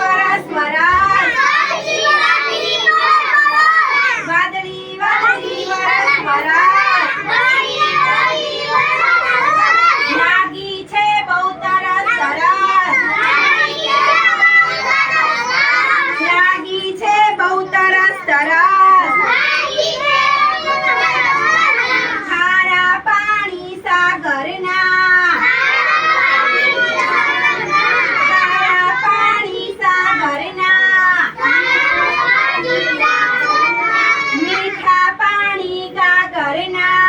વરસ વરસ વાદળી વાદળી વરસ વરસ લાગી છે બહુ તરસ તરસ લાગી છે બહુ તરસ તરસ ખારા પાણી સાગરના ખારા પાણી સાગરના મીઠા પાણી ગાગરના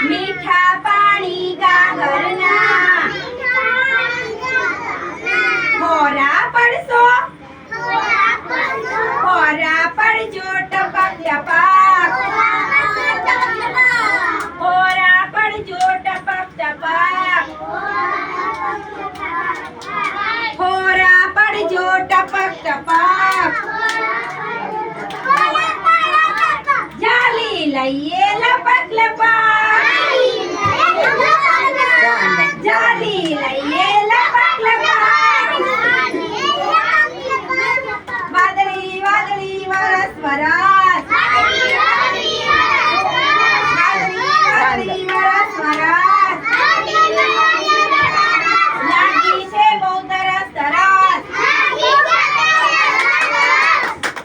મીઠા પાણી ગાગરના ખોરા પડશો ખોરા પડજો ટપક ટપક ખોરા પડજો ટપક ટપક ખોરા પડજો ટપક ટપક જાલી લઈએ લપક લપક